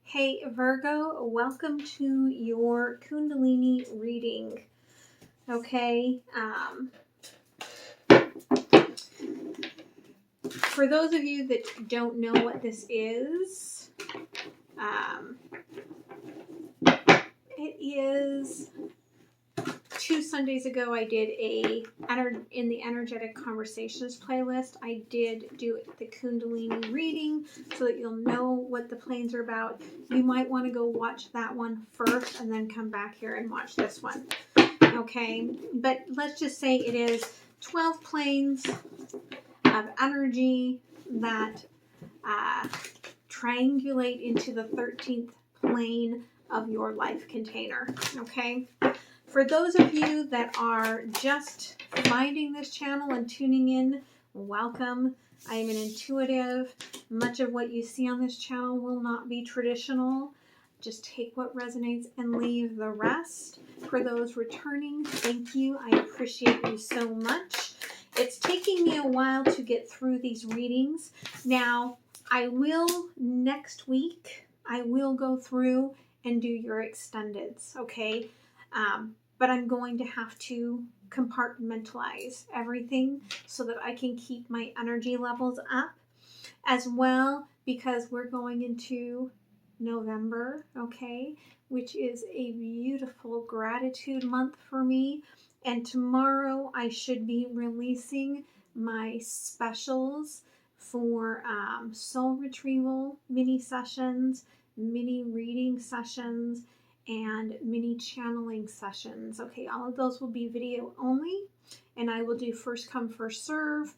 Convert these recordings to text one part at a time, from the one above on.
Hey Virgo, welcome to your Kundalini reading. Okay, for those of you that don't know what this is, it is 2 Sundays ago I did in the Energetic Conversations playlist, I did do the Kundalini reading so that you'll know what the planes are about. You might want to go watch that one first and then come back here and watch this one. Okay, but let's just say it is 12 planes of energy that triangulate into the 13th plane of your life container. Okay, for those of you that are just finding this channel and tuning in, welcome. I am an intuitive. Much of what you see on this channel will not be traditional. Just take what resonates and leave the rest. For those returning, thank you. I appreciate you so much. It's taking me a while to get through these readings. Now, I will next week, I will go through and do your extendeds, okay? But I'm going to have to compartmentalize everything so that I can keep my energy levels up as well, because we're going into November, okay, which is a beautiful gratitude month for me. And tomorrow I should be releasing my specials for soul retrieval mini sessions, mini reading sessions, and mini channeling sessions. Okay, all of those will be video only, and I will do first come, first serve,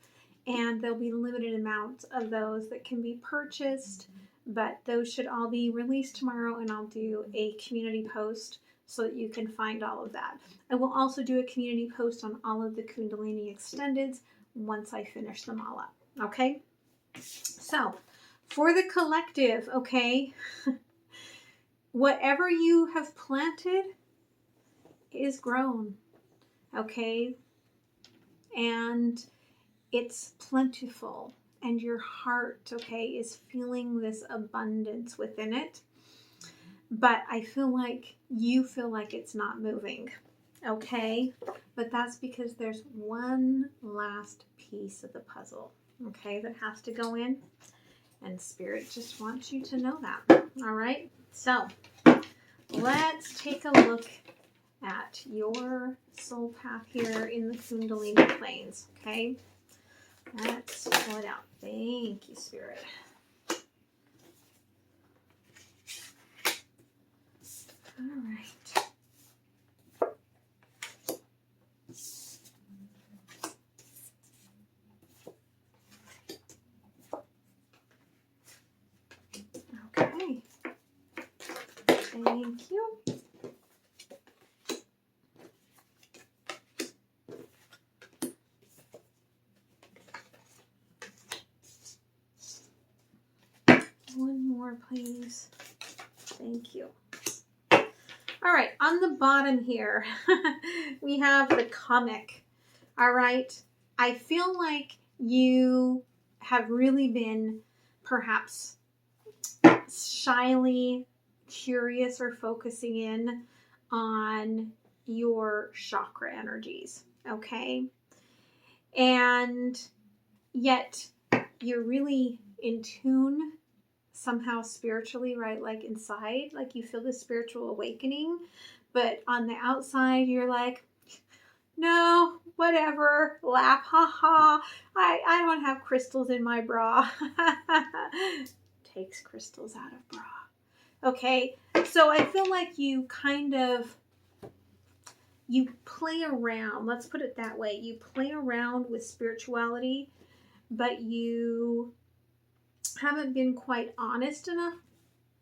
and there'll be limited amounts of those that can be purchased, but those should all be released tomorrow, and I'll do a community post so that you can find all of that. I will also do a community post on all of the Kundalini extendeds once I finish them all up, okay? So, for the collective, okay, whatever you have planted is grown, okay? And it's plentiful, and your heart, okay, is feeling this abundance within it. But I feel like you feel like it's not moving, okay? But that's because there's one last piece of the puzzle, okay, that has to go in. And Spirit just wants you to know that, all right? So let's take a look at your soul path here in the Kundalini planes, okay? Let's pull it out. Thank you, Spirit. All right. Okay. Thank you. One more, please. Thank you. All right, on the bottom here, we have the comic. All right, I feel like you have really been perhaps shyly curious or focusing in on your chakra energies, okay? And yet you're really in tune somehow spiritually, right? Like inside, like you feel this spiritual awakening, but on the outside, you're like, no, whatever, laugh, haha. I don't have crystals in my bra. Takes crystals out of bra. Okay, so I feel like you kind of, you play around, let's put it that way. You play around with spirituality, but you haven't been quite honest enough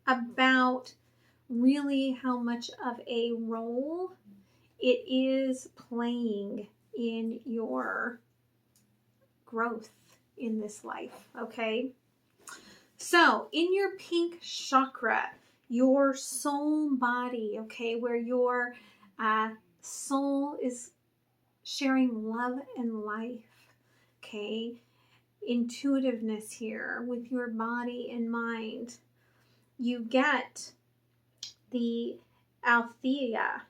about really how much of a role it is playing in your growth in this life, okay? So, in your pink chakra, your soul body, okay, where your soul is sharing love and life, okay? Intuitiveness here with your body and mind. you get the Althea.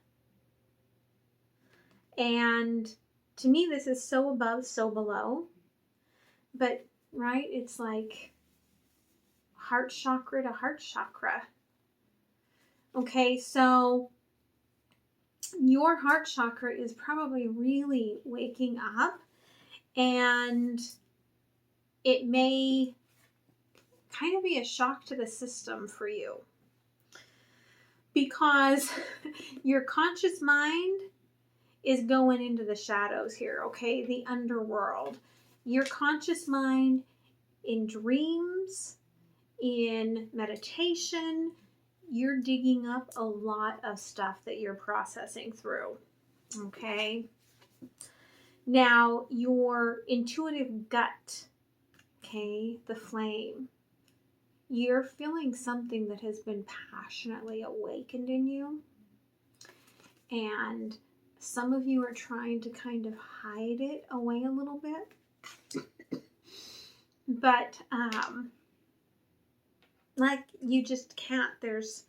And to me, this is so above, so below. But, right, it's like heart chakra to heart chakra. Okay, so your heart chakra is probably really waking up, and it may kind of be a shock to the system for you, because your conscious mind is going into the shadows here, okay? The underworld. Your conscious mind in dreams, in meditation, you're digging up a lot of stuff that you're processing through, okay? Now, your intuitive gut, okay, the flame, you're feeling something that has been passionately awakened in you, and some of you are trying to kind of hide it away a little bit, but like you just can't. There's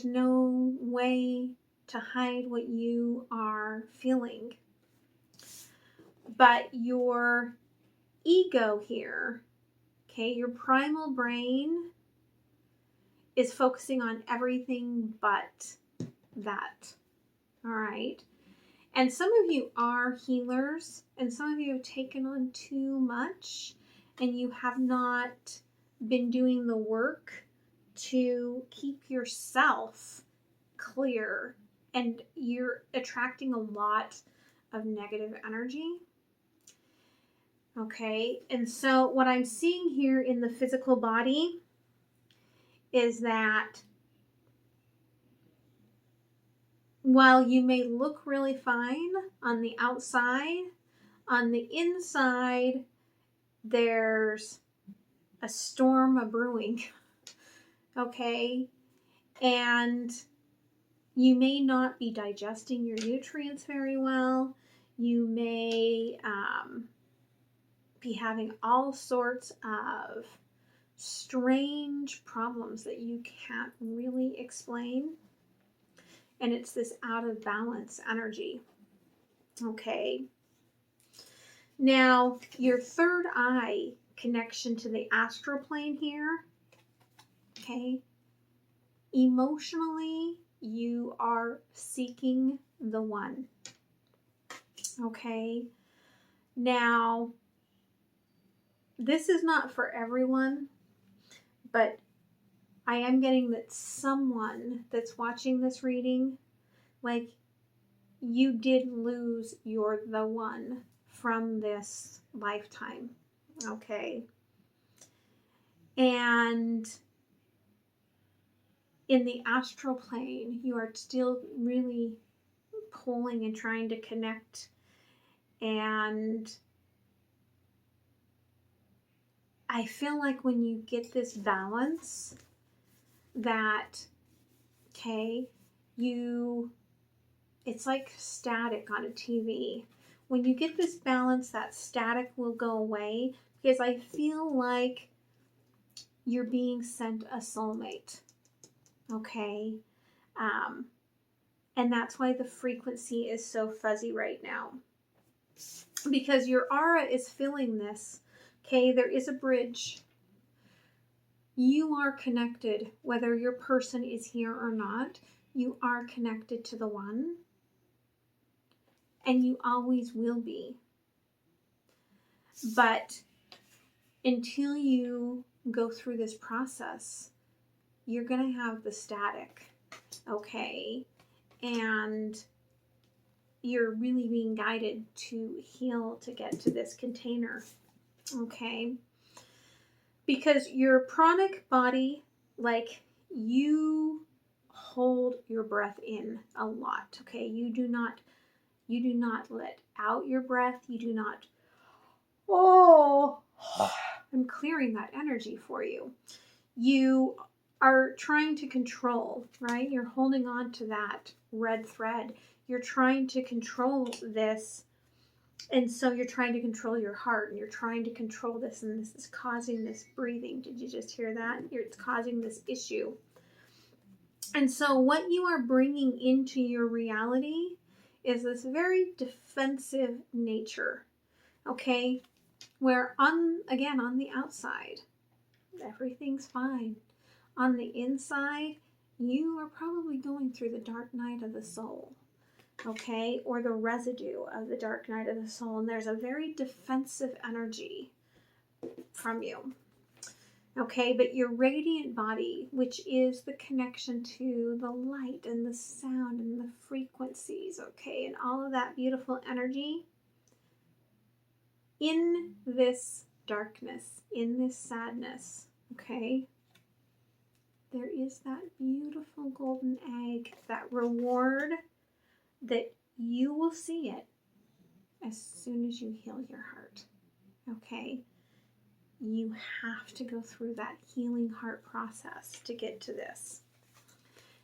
no way to hide what you are feeling. But your ego here, okay, your primal brain is focusing on everything but that. All right. And some of you are healers, and some of you have taken on too much, and you have not been doing the work to keep yourself clear, and you're attracting a lot of negative energy. Okay, and so what I'm seeing here in the physical body is that while you may look really fine on the outside, on the inside, there's a storm a-brewing, okay? And you may not be digesting your nutrients very well. You may be having all sorts of strange problems that you can't really explain. And it's this out of balance energy. Okay. Now, your third eye connection to the astral plane here. Okay. Emotionally, you are seeking the one. Okay. Now, this is not for everyone, but I am getting that someone that's watching this reading, like, you did lose your the one from this lifetime, okay? And in the astral plane, you are still really pulling and trying to connect, and I feel like when you get this balance, that, okay, it's like static on a TV. When you get this balance, that static will go away, because I feel like you're being sent a soulmate, okay? And that's why the frequency is so fuzzy right now, because your aura is feeling this, okay? There is a bridge. You are connected, whether your person is here or not. You are connected to the one, and you always will be. But until you go through this process, you're going to have the static, okay? And you're really being guided to heal to get to this container, okay? Because your pranic body, like, you hold your breath in a lot, okay? You do not let out your breath. You do not, I'm clearing that energy for you. You are trying to control, right? You're holding on to that red thread. You're trying to control this. And so you're trying to control your heart, and you're trying to control this, and this is causing this breathing. Did you just hear that? It's causing this issue. And so what you are bringing into your reality is this very defensive nature, okay? Where again, on the outside, everything's fine. On the inside, you are probably going through the dark night of the soul, okay? Or the residue of the dark night of the soul. And there's a very defensive energy from you. Okay, but your radiant body, which is the connection to the light and the sound and the frequencies, okay, and all of that beautiful energy, in this darkness, in this sadness, okay, there is that beautiful golden egg, that reward that you will see it as soon as you heal your heart, okay? You have to go through that healing heart process to get to this.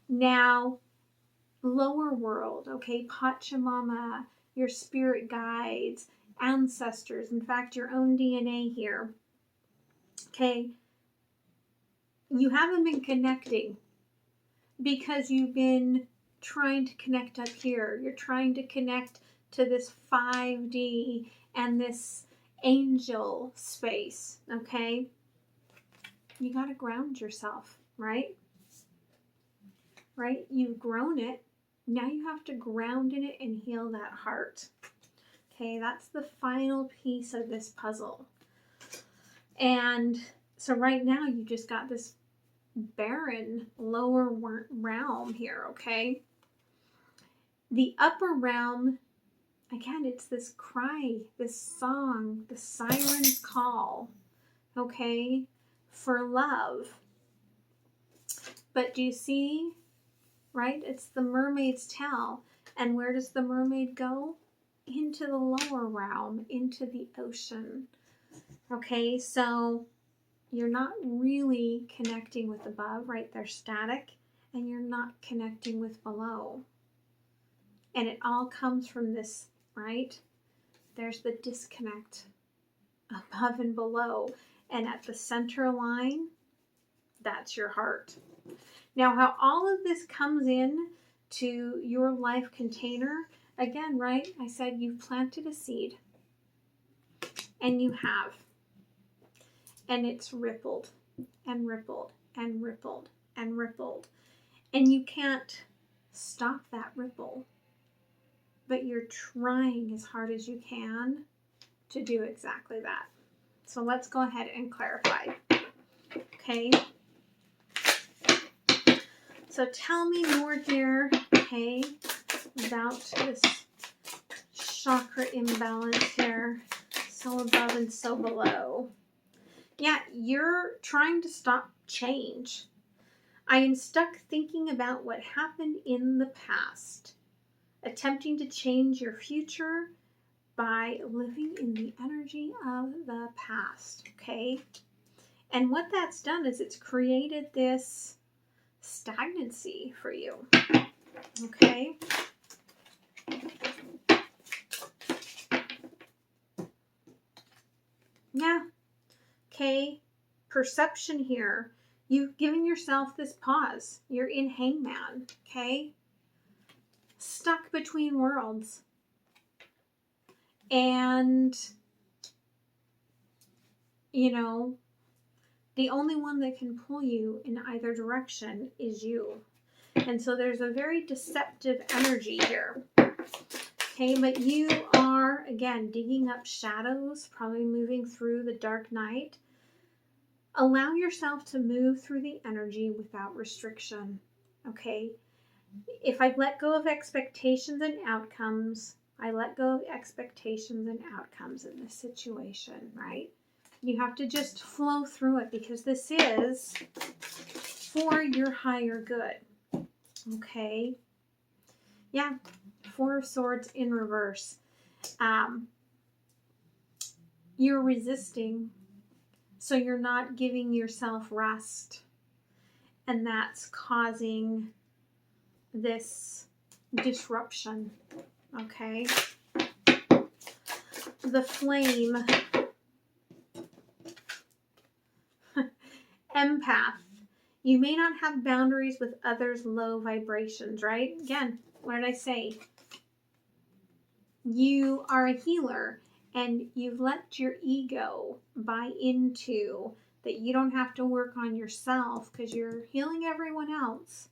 Now, lower world, okay, Pachamama, your spirit guides, ancestors, in fact, your own DNA here, okay, you haven't been connecting because you've been trying to connect up here. You're trying to connect to this 5D and this angel space, okay? You got to ground yourself, right? Right? You've grown it. Now you have to ground in it and heal that heart. Okay, that's the final piece of this puzzle. And so right now you just got this barren lower realm here, okay? The upper realm, again, it's this cry, this song, the siren's call, okay, for love. But do you see, right? It's the mermaid's tail. And where does the mermaid go? Into the lower realm, into the ocean. Okay, so you're not really connecting with above, right? They're static, and you're not connecting with below. And it all comes from this, right? There's the disconnect above and below. And at the center line, that's your heart. Now, how all of this comes in to your life container, again, right? I said you've planted a seed. And you have. And it's rippled and rippled and rippled and rippled. And you can't stop that ripple. But you're trying as hard as you can to do exactly that. So let's go ahead and clarify. Okay. So tell me more here, okay, about this chakra imbalance here. So above and so below. Yeah, you're trying to stop change. I am stuck thinking about what happened in the past. Attempting to change your future by living in the energy of the past, okay? And what that's done is it's created this stagnancy for you, okay? Yeah, okay, perception here. You've given yourself this pause. You're in hangman, okay? Stuck between worlds. And, you know, the only one that can pull you in either direction is you. And so there's a very deceptive energy here. Okay, but you are, again, digging up shadows, probably moving through the dark night. Allow yourself to move through the energy without restriction. Okay? If I let go of expectations and outcomes, I let go of expectations and outcomes in this situation, right? You have to just flow through it because this is for your higher good. Okay? Yeah, Four of Swords in reverse. You're resisting, so you're not giving yourself rest. And that's causing this disruption. Okay? The flame. Empath. You may not have boundaries with others' low vibrations, right? Again, what did I say? You are a healer, and you've let your ego buy into that you don't have to work on yourself because you're healing everyone else,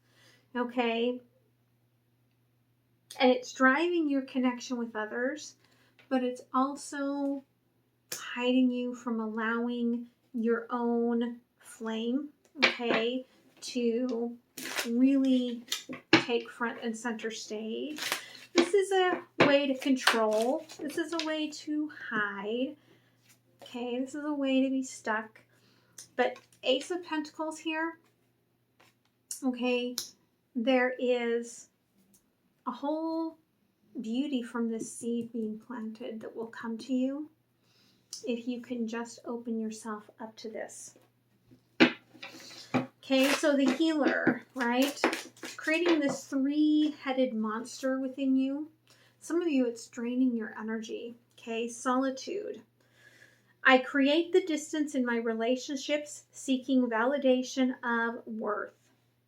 okay? And it's driving your connection with others, but it's also hiding you from allowing your own flame, okay, to really take front and center stage. This is a way to control. This is a way to hide. Okay, this is a way to be stuck. But Ace of Pentacles here, okay, there is a whole beauty from this seed being planted that will come to you if you can just open yourself up to this. Okay, so the healer, right? Creating this three-headed monster within you. Some of you, it's draining your energy. Okay, solitude. I create the distance in my relationships, seeking validation of worth.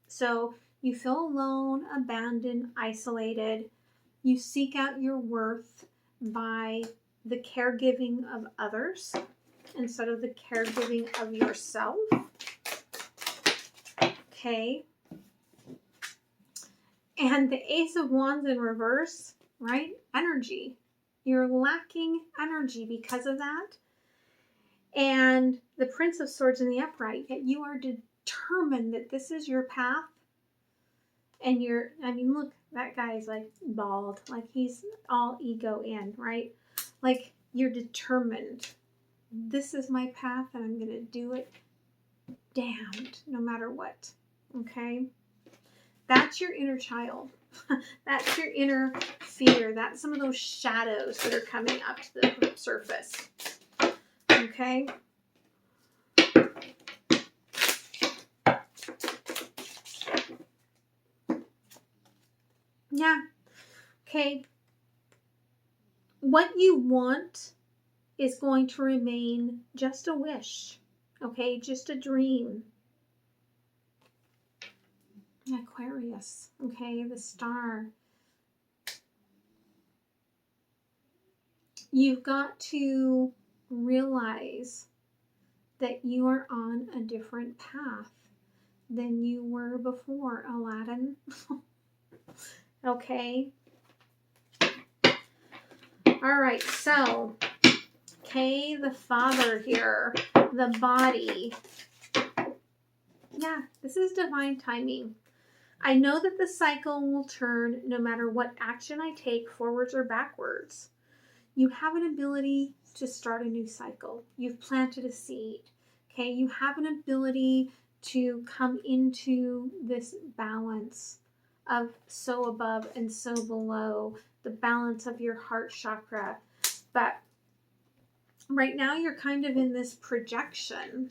So you feel alone, abandoned, isolated. You seek out your worth by the caregiving of others instead of the caregiving of yourself. Okay. And the Ace of Wands in reverse, right? Energy. You're lacking energy because of that. And the Prince of Swords in the upright, yet you are determined that this is your path. And look, that guy's like bald, like he's all ego in, right? Like you're determined. This is my path and I'm going to do it damned, no matter what. Okay? That's your inner child. That's your inner fear. That's some of those shadows that are coming up to the surface. Okay? Yeah. Okay. What you want is going to remain just a wish. Okay? Just a dream. Aquarius. Okay? The star. You've got to realize that you are on a different path than you were before, Aladdin. Okay. All right, so, okay, the father here, the body. Yeah, this is divine timing. I know that the cycle will turn no matter what action I take, forwards or backwards. You have an ability to start a new cycle. You've planted a seed. Okay, you have an ability to come into this balance of so above and so below, the balance of your heart chakra. But right now you're kind of in this projection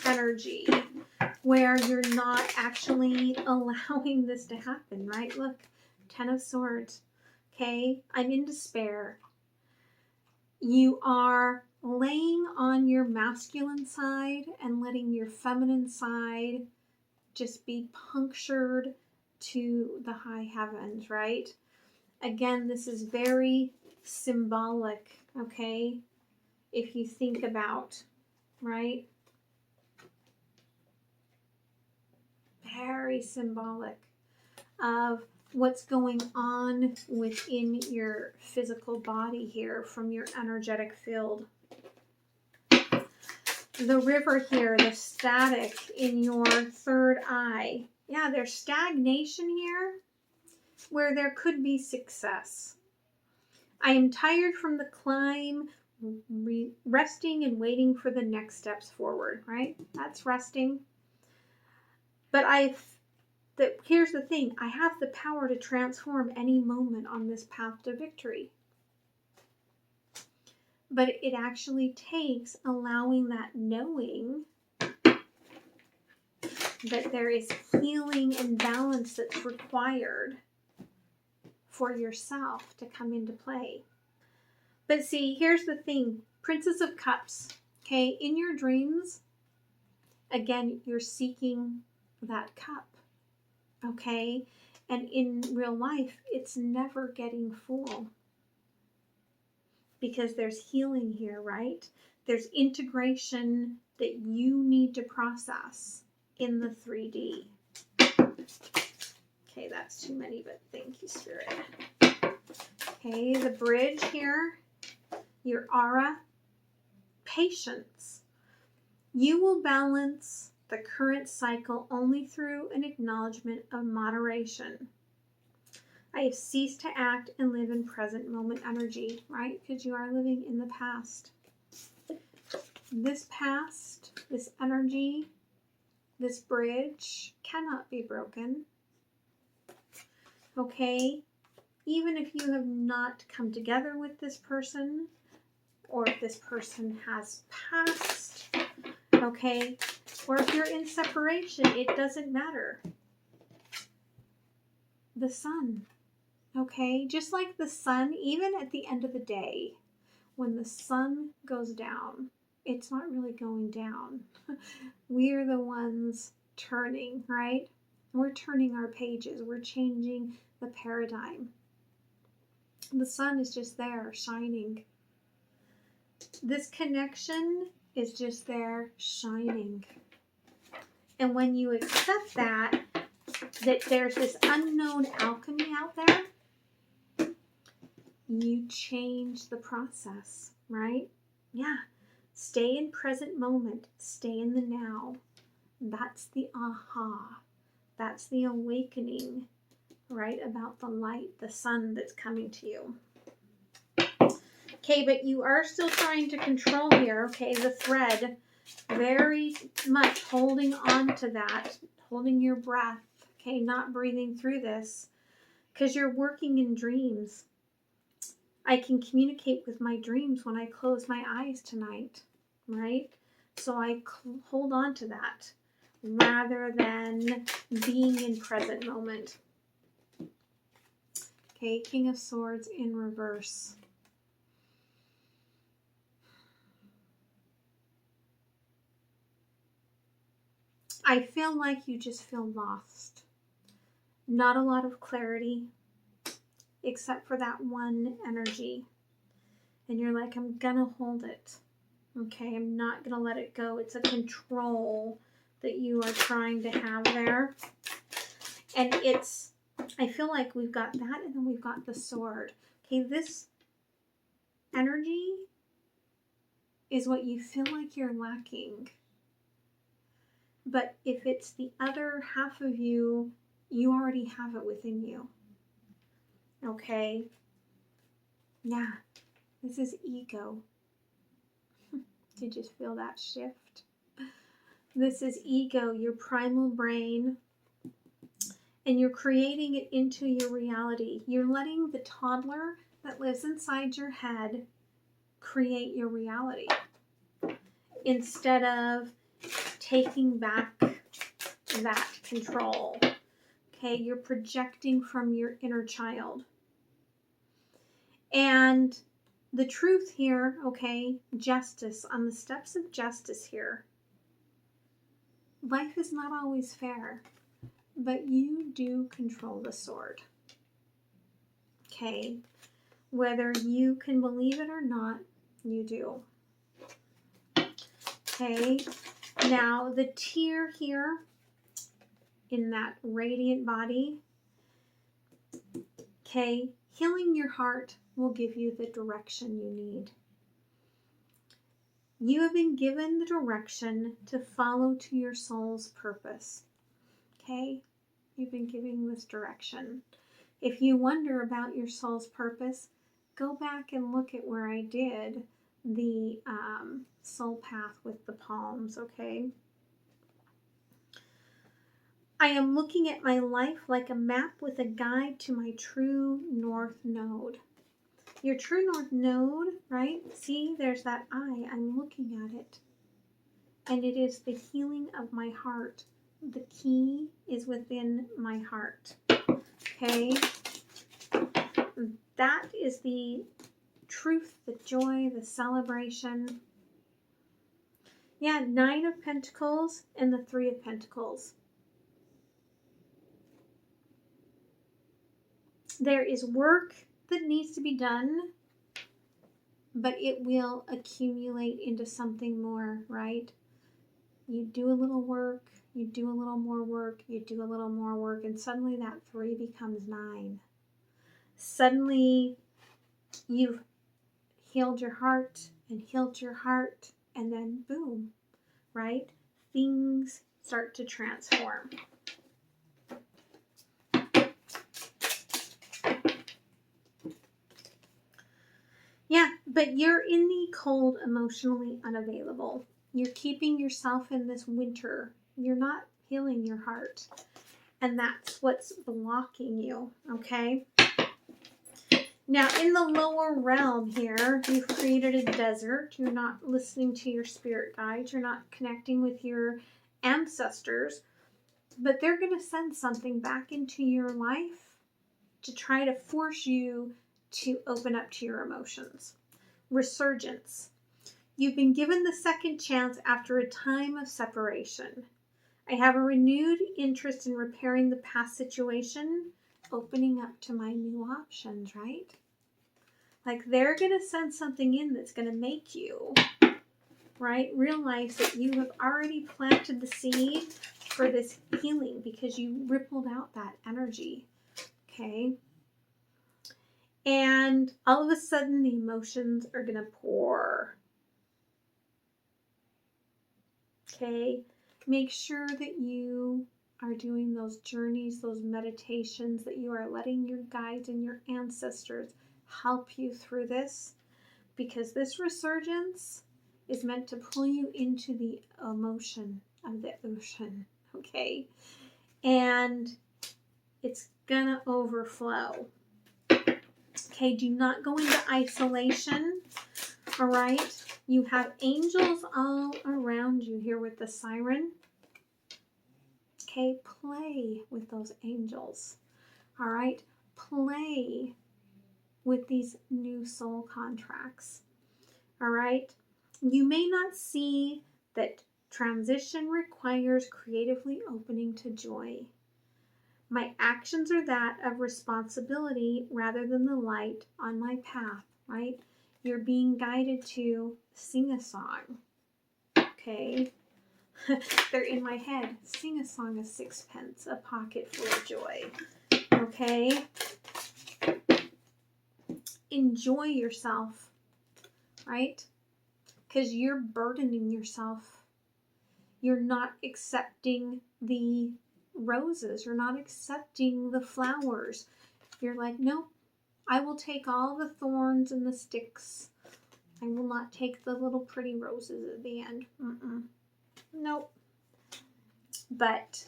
energy where you're not actually allowing this to happen, right? Look, Ten of Swords. Okay, I'm in despair. You are laying on your masculine side and letting your feminine side just be punctured to the high heavens, right? Again, this is very symbolic, okay? If you think about, right? Very symbolic of what's going on within your physical body here from your energetic field. The river here, the static in your third eye. Yeah, there's stagnation here where there could be success. I am tired from the climb, resting and waiting for the next steps forward, right? That's resting. But here's the thing, I have the power to transform any moment on this path to victory. But it actually takes allowing that knowing that there is healing and balance that's required for yourself to come into play. But see, here's the thing, Princess of Cups, okay, in your dreams, again, you're seeking that cup, okay? And in real life, it's never getting full because there's healing here, right? There's integration that you need to process in the 3D. Okay, that's too many, but thank you, Spirit. Okay, the bridge here, your aura, patience. You will balance the current cycle only through an acknowledgement of moderation. I have ceased to act and live in present moment energy, right? Because you are living in the past. This past, this energy, this bridge cannot be broken. Okay? Even if you have not come together with this person, or if this person has passed, okay? Or if you're in separation, it doesn't matter. The sun, okay? Just like the sun, even at the end of the day, when the sun goes down, it's not really going down. We're the ones turning, right? We're turning our pages. We're changing the paradigm. The sun is just there, shining. This connection is just there, shining. And when you accept that there's this unknown alchemy out there, you change the process, right? Yeah. Stay in present moment. Stay in the now. That's the aha. That's the awakening, right? About the light, the sun that's coming to you. Okay, but you are still trying to control here, okay? The thread, very much holding on to that, holding your breath, okay? Not breathing through this, because you're working in dreams. I can communicate with my dreams when I close my eyes tonight, right? So I hold on to that rather than being in present moment. Okay, King of Swords in reverse. I feel like you just feel lost. Not a lot of clarity, except for that one energy. And you're like, I'm gonna hold it. Okay, I'm not gonna let it go. It's a control that you are trying to have there. And I feel like we've got that, and then we've got the sword. Okay, this energy is what you feel like you're lacking. But if it's the other half of you, you already have it within you. Okay? Yeah. This is ego. Did you feel that shift? This is ego, your primal brain. And you're creating it into your reality. You're letting the toddler that lives inside your head create your reality. Instead of taking back that control. Okay, you're projecting from your inner child. And the truth here, okay, justice, on the steps of justice here. Life is not always fair, but you do control the sword. Okay, whether you can believe it or not, you do. Okay, now the tear here in that radiant body, okay, healing your heart will give you the direction you need. You have been given the direction to follow to your soul's purpose. Okay, you've been given this direction. If you wonder about your soul's purpose, go back and look at where I did the soul path with the palms, okay? I am looking at my life like a map with a guide to my true north node. Your true north node, right? See, there's that eye. I'm looking at it. And it is the healing of my heart. The key is within my heart. Okay? That is the truth, the joy, the celebration. Yeah, 9 of Pentacles and the 3 of Pentacles. There is work that needs to be done, but it will accumulate into something more, right? You do a little work, you do a little more work, you do a little more work, and suddenly that 3 becomes 9. Suddenly you've healed your heart, and then boom, right? Things start to transform. Yeah, but you're in the cold, emotionally unavailable. You're keeping yourself in this winter. You're not healing your heart. And that's what's blocking you, okay? Now, in the lower realm here, you've created a desert. You're not listening to your spirit guides. You're not connecting with your ancestors. But they're going to send something back into your life to try to force you to open up to your emotions. Resurgence. You've been given the second chance after a time of separation. I have a renewed interest in repairing the past situation, opening up to my new options, right? Like they're going to send something in that's going to make you, right, realize that you have already planted the seed for this healing because you rippled out that energy, okay? And all of a sudden the emotions are going to pour. Okay, make sure that you are doing those journeys, those meditations, that you are letting your guides and your ancestors help you through this, because this resurgence is meant to pull you into the emotion of the ocean, okay? And it's gonna overflow. Okay, do not go into isolation, all right? You have angels all around you here with the siren. Okay, play with those angels, all right? Play with these new soul contracts, all right? You may not see that transition requires creatively opening to joy. My actions are that of responsibility rather than the light on my path, right? You're being guided to sing a song, okay? They're in my head. Sing a song of sixpence, a pocket full of joy, okay? Enjoy yourself, right? Because you're burdening yourself. You're not accepting the roses. You're not accepting the flowers. You're like, nope, I will take all the thorns and the sticks. I will not take the little pretty roses at the end. Nope. But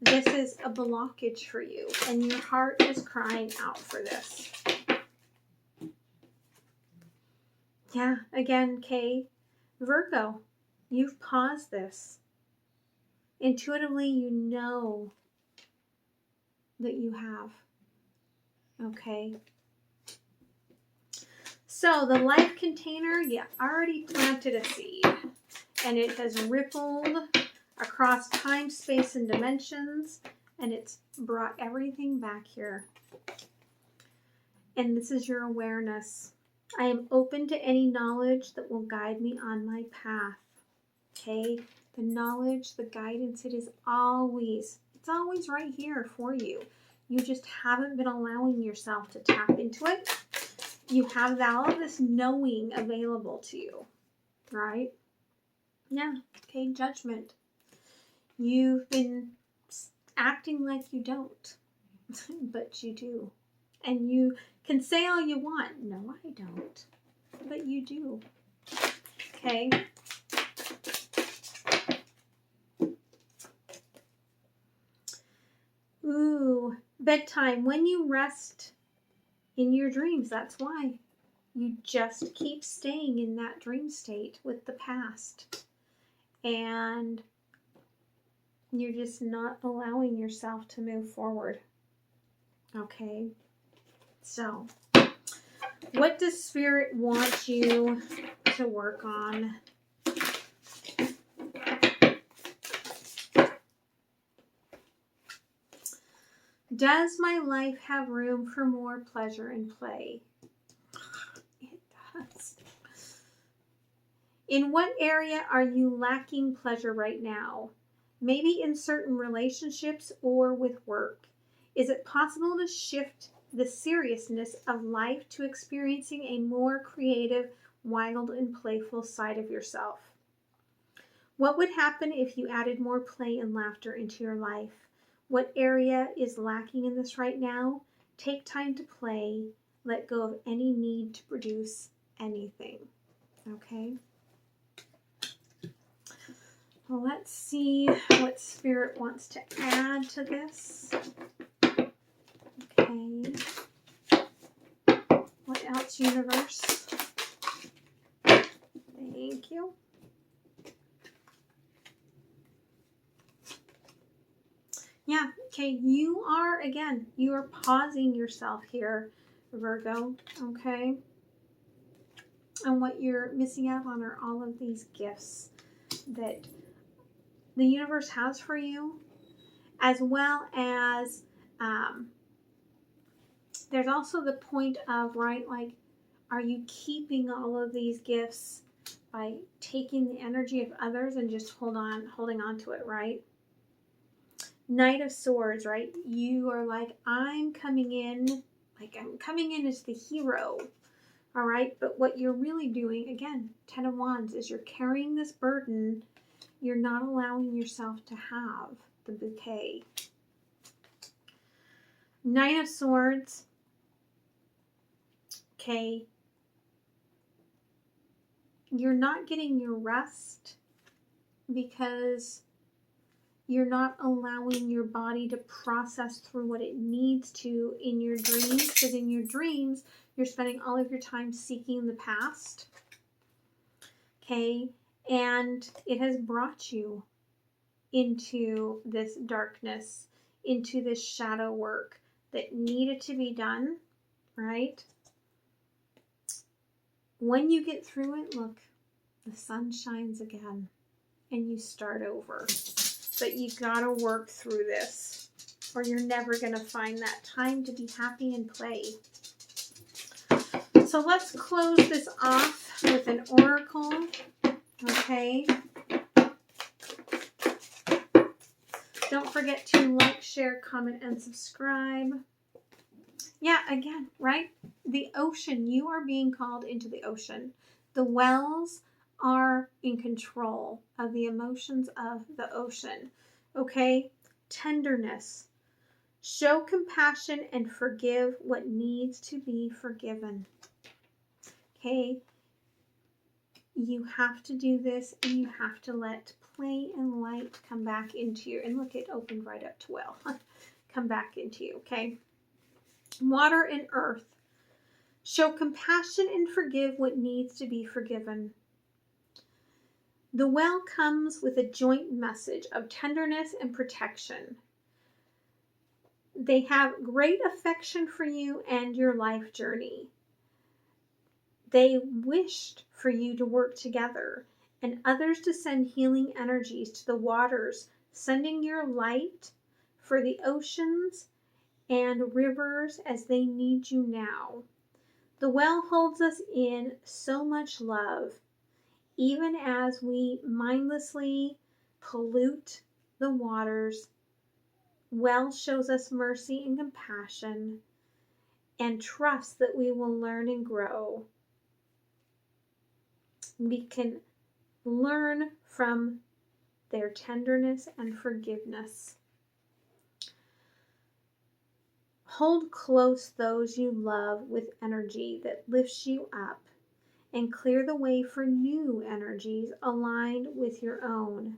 this is a blockage for you, and your heart is crying out for this. Yeah, again, Kay, Virgo, you've paused this. Intuitively, you know that you have. Okay. So the life container, you already planted a seed, and it has rippled across time, space, and dimensions, and it's brought everything back here. And this is your awareness. I am open to any knowledge that will guide me on my path. Okay? The knowledge, the guidance, it's always right here for you. You just haven't been allowing yourself to tap into it. You have all of this knowing available to you, right? Yeah, okay, judgment. You've been acting like you don't, but you do. And you can say all you want. No, I don't. But you do. Okay? Ooh, bedtime. When you rest in your dreams, that's why. You just keep staying in that dream state with the past. And you're just not allowing yourself to move forward. Okay? So, what does Spirit want you to work on? Does my life have room for more pleasure and play? It does. In what area are you lacking pleasure right now? Maybe in certain relationships or with work. Is it possible to shift the seriousness of life to experiencing a more creative, wild, and playful side of yourself? What would happen if you added more play and laughter into your life? What area is lacking in this right now? Take time to play. Let go of any need to produce anything. Okay? Well, let's see what Spirit wants to add to this. Okay. What else, Universe? Thank you. Yeah, okay, you are pausing yourself here, Virgo, okay? And what you're missing out on are all of these gifts that the universe has for you, as well as there's also the point of, right, like, are you keeping all of these gifts by taking the energy of others and just holding on to it, right? Knight of Swords, right? You are like, I'm coming in as the hero, all right? But what you're really doing, again, 10 of Wands, is you're carrying this burden. You're not allowing yourself to have the bouquet. Knight of Swords, okay, you're not getting your rest because you're not allowing your body to process through what it needs to in your dreams, because in your dreams, you're spending all of your time seeking the past, okay, and it has brought you into this darkness, into this shadow work that needed to be done, right? When you get through it, look, the sun shines again and you start over. But you gotta work through this, or you're never gonna find that time to be happy and play. So let's close this off with an oracle, okay? Don't forget to like, share, comment, and subscribe. Yeah, again, right? The ocean, you are being called into the ocean. The wells are in control of the emotions of the ocean. Okay? Tenderness. Show compassion and forgive what needs to be forgiven. Okay? You have to do this, and you have to let play and light come back into you. And look, it opened right up to well. Come back into you, okay? Water and earth. Show compassion and forgive what needs to be forgiven. The well comes with a joint message of tenderness and protection. They have great affection for you and your life journey. They wished for you to work together and others to send healing energies to the waters, sending your light for the oceans and rivers as they need you now. The well holds us in so much love, even as we mindlessly pollute the waters. Well shows us mercy and compassion and trust that we will learn and grow. We can learn from their tenderness and forgiveness. Hold close those you love with energy that lifts you up and clear the way for new energies aligned with your own.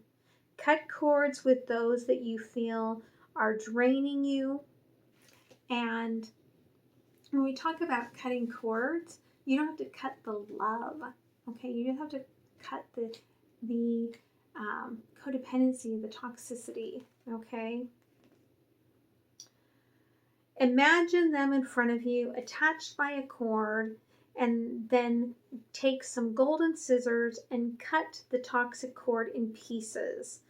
Cut cords with those that you feel are draining you. And when we talk about cutting cords, you don't have to cut the love, okay? You just have to cut the codependency, the toxicity, okay? Imagine them in front of you, attached by a cord, and then take some golden scissors and cut the toxic cord in pieces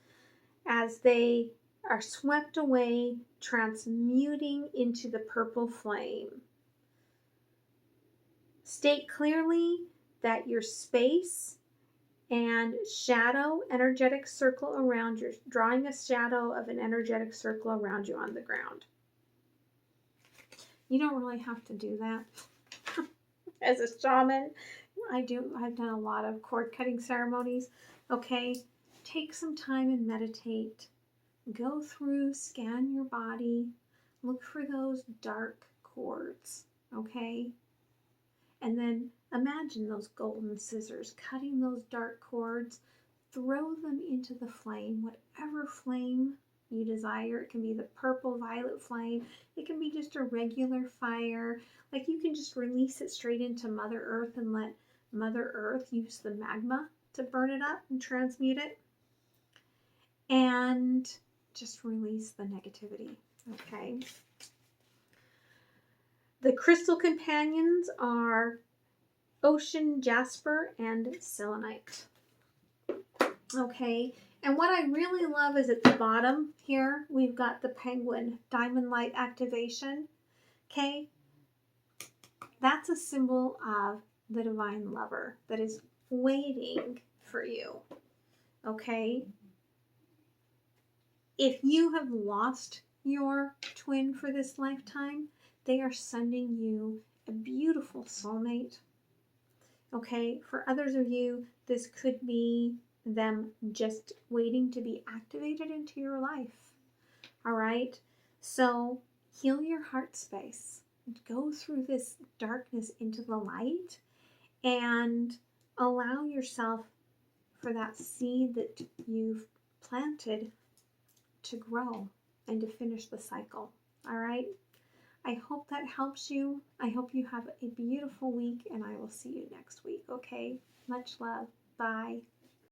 as they are swept away, transmuting into the purple flame. State clearly that your space and shadow energetic circle around you, drawing a shadow of an energetic circle around you on the ground. You don't really have to do that. As a shaman, I've done a lot of cord cutting ceremonies. Okay, take some time and meditate. Go through, scan your body, look for those dark cords, okay? And then imagine those golden scissors, cutting those dark cords, throw them into the flame, whatever flame you desire. It can be the purple violet flame. It can be just a regular fire. Like you can just release it straight into Mother Earth and let Mother Earth use the magma to burn it up and transmute it. And just release the negativity, okay? The crystal companions are ocean jasper and selenite. Okay, and what I really love is at the bottom here, we've got the penguin diamond light activation. Okay, that's a symbol of the divine lover that is waiting for you. Okay, if you have lost your twin for this lifetime, they are sending you a beautiful soulmate. Okay, for others of you, this could be them just waiting to be activated into your life. All right, so heal your heart space. Go through this darkness into the light and allow yourself for that seed that you've planted to grow and to finish the cycle. All right, I hope that helps you. I hope you have a beautiful week, and I will see you next week, okay? Much love. Bye.